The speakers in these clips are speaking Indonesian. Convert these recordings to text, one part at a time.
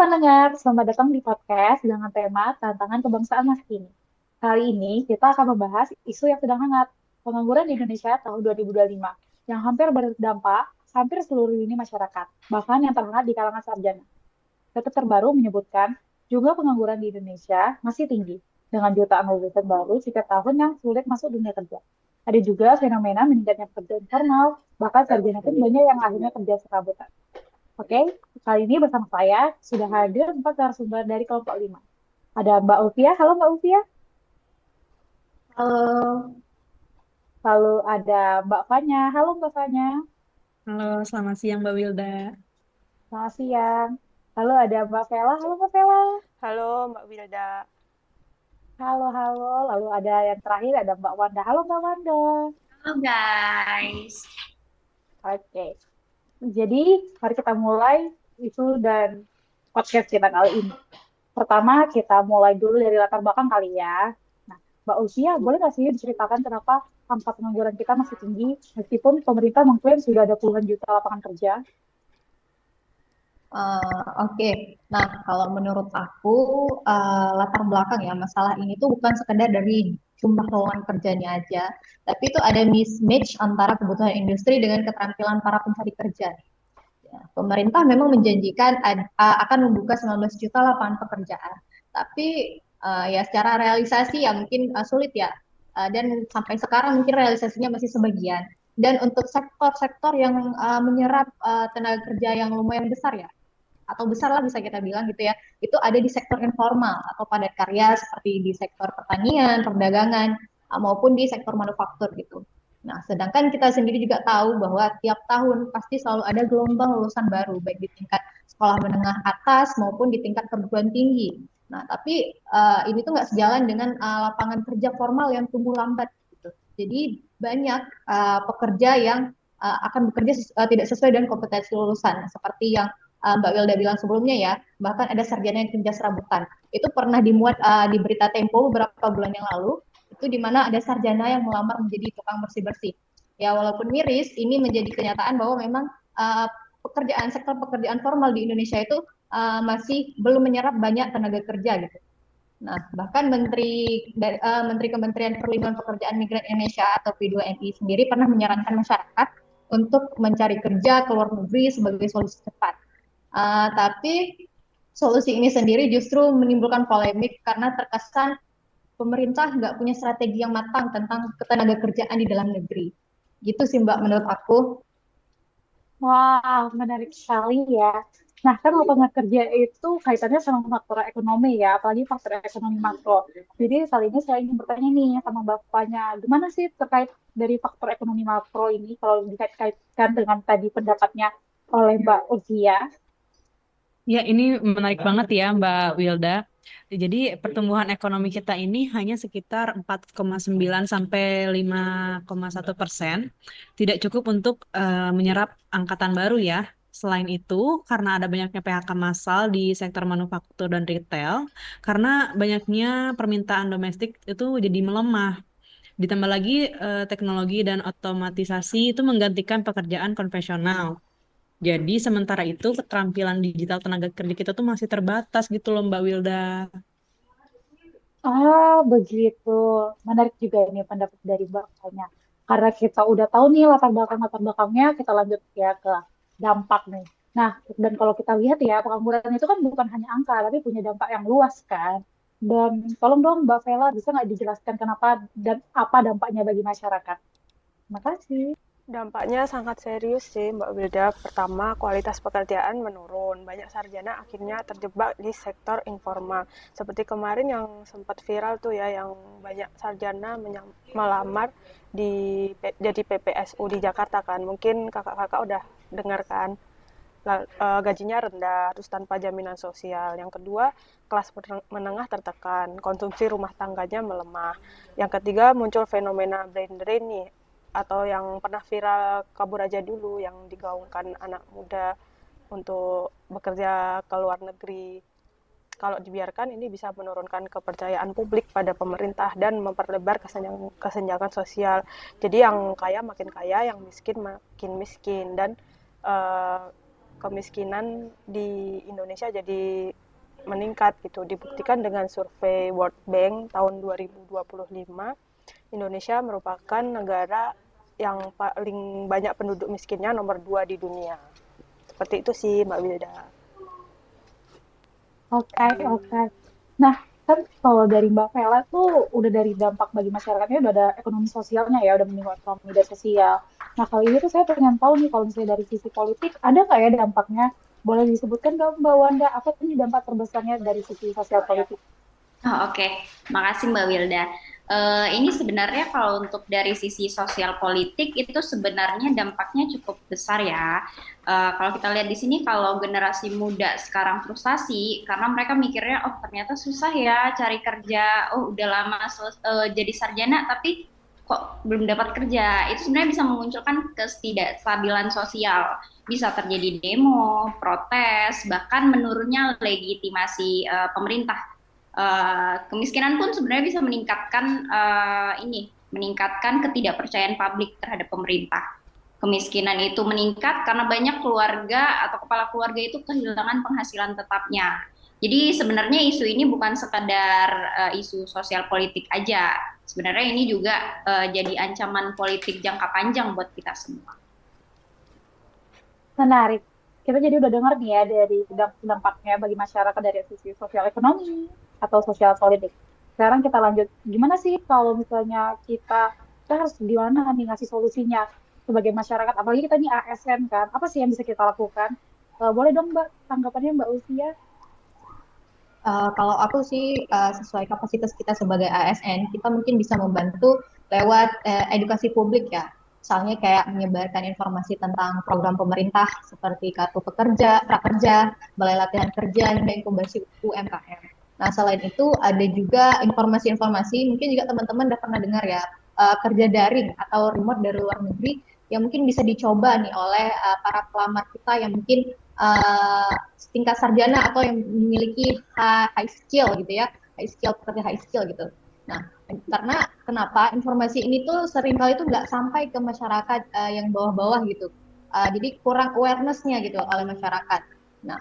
pendengar, selamat datang di podcast dengan tema Tantangan Kebangsaan Masa Kini. Kali ini kita akan membahas isu yang sedang hangat, pengangguran di Indonesia tahun 2025, yang hampir berdampak hampir seluruh lini masyarakat, bahkan yang terhangat di kalangan sarjana. Data terbaru menyebutkan jumlah pengangguran di Indonesia masih tinggi, dengan jutaan lulusan baru setiap tahun yang sulit masuk dunia kerja. Ada juga fenomena meningkatnya pekerjaan informal, bahkan sarjana pun banyak yang akhirnya kerja serabutan. Oke, kali ini bersama saya sudah hadir empat narasumber dari kelompok 5. Ada Mbak Ulfia, halo Mbak Ulfia. Halo, Lalu ada Mbak Fanya, halo Mbak Fanya. halo, selamat siang Mbak Wilda. Selamat siang. Lalu ada Mbak Vela, halo Mbak Vela. Halo Mbak Wilda. Halo, halo. Lalu ada yang terakhir ada Mbak Wanda, halo Mbak Wanda. Halo guys. Oke, jadi mari kita mulai itu dan podcast kita kali ini. Pertama, kita mulai dulu dari latar belakang kali ya. Nah, Mbak Usia, boleh nggak sih diceritakan kenapa angka pengangguran kita masih tinggi, meskipun pemerintah mengklaim sudah ada puluhan juta lapangan kerja? Oke. Nah, kalau menurut aku latar belakang ya masalah ini tuh bukan sekedar dari jumlah lowongan kerjanya aja, tapi itu ada mismatch antara kebutuhan industri dengan keterampilan para pencari kerja. Ya, pemerintah memang menjanjikan akan membuka 19 juta lapangan pekerjaan, tapi ya secara realisasi ya mungkin sulit ya. Dan sampai sekarang mungkin realisasinya masih sebagian. Dan untuk sektor-sektor yang menyerap tenaga kerja yang lumayan besar ya, atau besar lah bisa kita bilang gitu ya, itu ada di sektor informal atau padat karya seperti di sektor pertanian, perdagangan, maupun di sektor manufaktur gitu. Nah, sedangkan kita sendiri juga tahu bahwa tiap tahun pasti selalu ada gelombang lulusan baru, baik di tingkat sekolah menengah atas maupun di tingkat perguruan tinggi. Nah, tapi ini tuh nggak sejalan dengan lapangan kerja formal yang tumbuh lambat gitu. Jadi banyak pekerja yang akan bekerja tidak sesuai dengan kompetensi lulusan, seperti yang Mbak Wilda bilang sebelumnya ya, bahkan ada sarjana yang kerja serabutan. Itu pernah dimuat di berita Tempo beberapa bulan yang lalu, itu di mana ada sarjana yang melamar menjadi tukang bersih-bersih. Ya walaupun miris, ini menjadi kenyataan bahwa memang sektor pekerjaan formal di Indonesia itu masih belum menyerap banyak tenaga kerja gitu. Nah, bahkan Menteri Kementerian Perlindungan Pekerjaan Migran Indonesia atau P2MI sendiri pernah menyarankan masyarakat untuk mencari kerja ke luar negeri sebagai solusi cepat. Tapi solusi ini sendiri justru menimbulkan polemik karena terkesan pemerintah nggak punya strategi yang matang tentang ketenaga kerjaan di dalam negeri. Gitu sih Mbak menurut aku. Wah, menarik sekali ya. Nah, kan lapangan kerja itu kaitannya sama faktor ekonomi ya, apalagi faktor ekonomi makro. Jadi kali ini saya ingin bertanya nih sama Bapaknya, gimana sih terkait dari faktor ekonomi makro ini kalau dikait-kaitkan dengan tadi pendapatnya oleh Mbak Uzia? Ya, ini menarik banget ya, Mbak Wilda. Jadi, pertumbuhan ekonomi kita ini hanya sekitar 4,9 sampai 5,1%. Tidak cukup untuk menyerap angkatan baru ya. Selain itu, karena ada banyaknya PHK massal di sektor manufaktur dan retail, karena banyaknya permintaan domestik itu jadi melemah. Ditambah lagi teknologi dan otomatisasi itu menggantikan pekerjaan konvensional. Jadi sementara itu keterampilan digital tenaga kerja kita tuh masih terbatas gitu loh Mbak Wilda. Ah, begitu. Menarik juga ini pendapat dari Bapaknya. Karena kita udah tahu nih latar belakangnya, kita lanjut ya ke dampak nih. Nah, dan kalau kita lihat ya, pengangguran itu kan bukan hanya angka, tapi punya dampak yang luas kan. Dan tolong dong Mbak Vela, bisa nggak dijelaskan kenapa dan apa dampaknya bagi masyarakat? Terima kasih. Dampaknya sangat serius sih Mbak Wilda. Pertama, kualitas pekerjaan menurun. Banyak sarjana akhirnya terjebak di sektor informal. Seperti kemarin yang sempat viral tuh ya, yang banyak sarjana melamar di jadi PPSU di Jakarta kan. Mungkin kakak-kakak udah dengar kan. Gajinya rendah, terus tanpa jaminan sosial. Yang kedua, kelas menengah tertekan, konsumsi rumah tangganya melemah. Yang ketiga, muncul fenomena brain drain nih, atau yang pernah viral kabur aja dulu, yang digaungkan anak muda untuk bekerja ke luar negeri. Kalau dibiarkan, ini bisa menurunkan kepercayaan publik pada pemerintah dan memperlebar kesenjangan sosial. Jadi yang kaya makin kaya, yang miskin makin miskin. Dan eh, kemiskinan di Indonesia jadi meningkat gitu. Dibuktikan dengan survei World Bank tahun 2025, Indonesia merupakan negara yang paling banyak penduduk miskinnya nomor 2 di dunia. Seperti itu sih Mbak Wilda. Oke, oke. Nah, kan kalau dari Mbak Vela tuh udah dari dampak bagi masyarakatnya udah ada ekonomi sosialnya ya, udah menyinggung ekonomi dan sosial. Nah, kali ini tuh saya pengen tahu nih kalau misalnya dari sisi politik, ada nggak ya dampaknya? Boleh disebutkan nggak Mbak Wanda, apa nih dampak terbesarnya dari sisi sosial politik? Oh, oke. Makasih Mbak Wilda. Ini sebenarnya kalau untuk dari sisi sosial politik itu sebenarnya dampaknya cukup besar ya. Kalau kita lihat di sini kalau generasi muda sekarang frustasi karena mereka mikirnya oh ternyata susah ya cari kerja. Oh udah lama jadi sarjana tapi kok belum dapat kerja. Itu sebenarnya bisa memunculkan ketidakstabilan sosial. Bisa terjadi demo, protes, bahkan menurunnya legitimasi pemerintah. Kemiskinan pun sebenarnya bisa meningkatkan ketidakpercayaan publik terhadap pemerintah. Kemiskinan itu meningkat karena banyak keluarga atau kepala keluarga itu kehilangan penghasilan tetapnya. Jadi sebenarnya isu ini bukan sekadar isu sosial politik aja. Sebenarnya ini juga jadi ancaman politik jangka panjang buat kita semua. Menarik. Kita jadi udah dengar nih ya dari dampaknya bagi masyarakat dari sisi sosial ekonomi atau sosial politik. Sekarang kita lanjut. Gimana sih kalau misalnya kita harus gimana nih ngasih solusinya sebagai masyarakat? Apalagi kita nih ASN kan. Apa sih yang bisa kita lakukan? Boleh dong Mbak, tanggapannya Mbak Usia? Kalau aku sih sesuai kapasitas kita sebagai ASN, kita mungkin bisa membantu lewat edukasi publik ya. Misalnya kayak menyebarkan informasi tentang program pemerintah seperti kartu pekerja, prakerja, balai latihan kerja, hingga inkubasi UMKM. Nah, selain itu ada juga informasi-informasi, mungkin juga teman-teman udah pernah dengar ya, kerja daring atau remote dari luar negeri yang mungkin bisa dicoba nih oleh para pelamar kita yang mungkin tingkat sarjana atau yang memiliki high skill gitu ya, high skill gitu. Nah, karena kenapa informasi ini tuh seringkali tuh nggak sampai ke masyarakat yang bawah-bawah gitu. Jadi kurang awareness-nya gitu oleh masyarakat. Nah,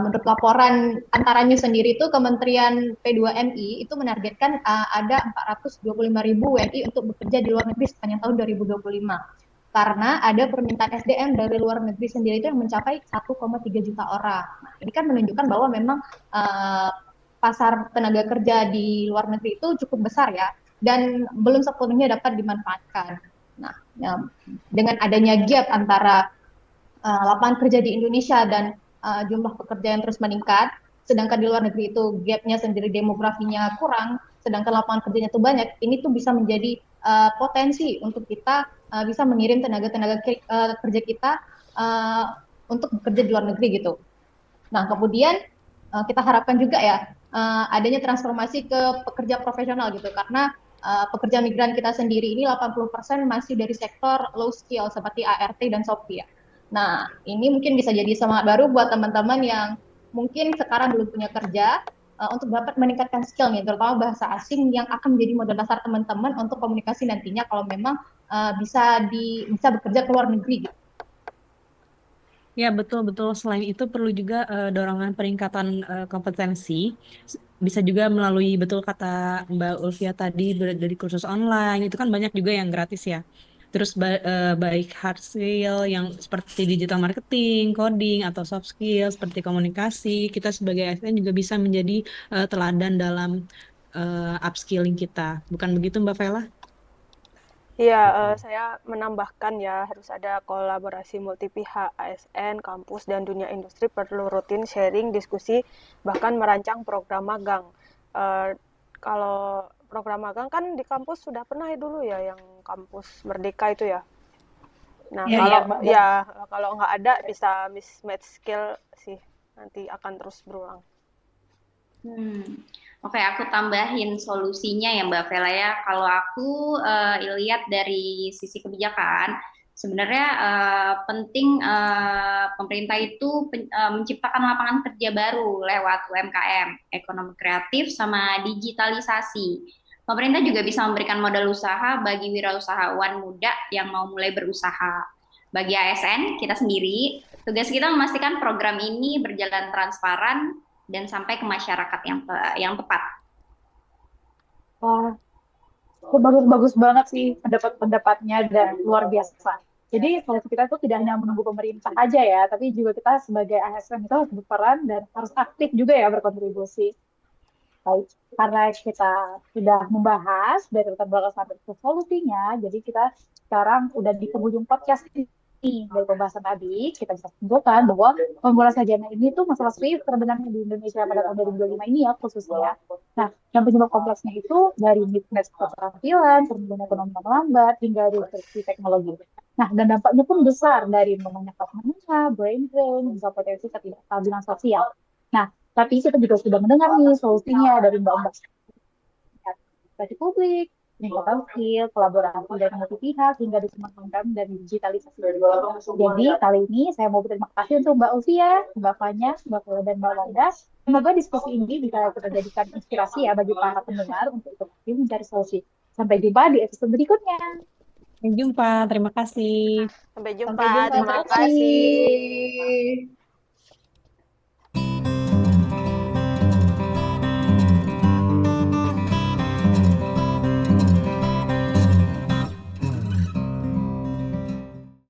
menurut laporan antaranya sendiri itu Kementerian P2MI itu menargetkan ada 425.000 WNI untuk bekerja di luar negeri sepanjang tahun 2025. Karena ada permintaan SDM dari luar negeri sendiri itu yang mencapai 1,3 juta orang. Nah, ini kan menunjukkan bahwa memang pasar tenaga kerja di luar negeri itu cukup besar ya, dan belum sepenuhnya dapat dimanfaatkan. Nah, dengan adanya gap antara lapangan kerja di Indonesia dan jumlah pekerja yang terus meningkat, sedangkan di luar negeri itu gapnya sendiri demografinya kurang, sedangkan lapangan kerjanya itu banyak, ini tuh bisa menjadi potensi untuk kita bisa mengirim tenaga-tenaga kerja kita untuk bekerja di luar negeri gitu. Nah, kemudian kita harapkan juga ya adanya transformasi ke pekerja profesional gitu, karena pekerja migran kita sendiri ini 80% masih dari sektor low skill seperti ART dan Shopee ya. Nah, ini mungkin bisa jadi semangat baru buat teman-teman yang mungkin sekarang belum punya kerja untuk dapat meningkatkan skill nih, terutama bahasa asing yang akan menjadi modal dasar teman-teman untuk komunikasi nantinya kalau memang bisa bekerja ke luar negeri gitu. Ya, betul-betul. Selain itu perlu juga dorongan peningkatan kompetensi. Bisa juga melalui, betul kata Mbak Ulfia tadi, dari kursus online. Itu kan banyak juga yang gratis ya. Terus baik hard skill yang seperti digital marketing, coding, atau soft skill seperti komunikasi. Kita sebagai ASN juga bisa menjadi teladan dalam upskilling kita. Bukan begitu Mbak Vela? Iya, saya menambahkan ya, harus ada kolaborasi multi pihak, ASN, kampus, dan dunia industri perlu rutin sharing, diskusi, bahkan merancang program magang. Eh, Kalau program magang kan di kampus sudah pernah ya dulu ya, yang kampus Merdeka itu ya. Nah, Iya, iya, kalau Mbak. ya kalau nggak ada bisa mismatch skill sih, nanti akan terus berulang. Oke, aku tambahin solusinya ya Mbak Vela ya. Kalau aku lihat dari sisi kebijakan, sebenarnya penting pemerintah itu menciptakan lapangan kerja baru lewat UMKM, ekonomi kreatif, sama digitalisasi. Pemerintah juga bisa memberikan modal usaha bagi wirausahawan muda yang mau mulai berusaha. Bagi ASN, kita sendiri Tugas kita memastikan program ini berjalan transparan dan sampai ke masyarakat yang tepat. Wah, itu bagus-bagus banget sih pendapat-pendapatnya dan luar biasa. Jadi kalau kita itu tidak hanya menunggu pemerintah aja ya, tapi juga kita sebagai ASN itu harus berperan dan harus aktif juga ya berkontribusi. Baik, karena kita sudah membahas dari latar belakang sampai ke solusinya, jadi kita sekarang udah di penghujung podcast ini dari pembahasan tadi, kita bisa simpulkan bahwa pembuatan sarjana ini tuh masalah serius sebenarnya di Indonesia pada tahun 2025 ini ya khususnya. Nah, yang penyebab kompleksnya itu dari mismatch keterampilan, pertumbuhan ekonomi yang melambat, hingga disrupsi teknologi. Nah, dan dampaknya pun besar dari memangnya kelas menengah, brain drain, hingga potensi ketidakstabilan sosial. Nah, tapi kita juga sudah mendengar nih solusinya dari Mbak-Mbak edukasi publik, peningkatan skill, kolaborasi dari multi pihak, hingga dukungan program dan digitalisasi. Jadi kali ini saya mau berterima kasih untuk Mbak Ulfia, Mbak Fanya, Mbak Vela, dan Mbak Wanda. Semoga diskusi ini bisa kita jadikan inspirasi ya bagi para pendengar untuk aktif mencari solusi. Sampai jumpa di episode berikutnya. Sampai jumpa, terima kasih. Sampai Sampai jumpa, jumpa, terima terima kasih. kasih.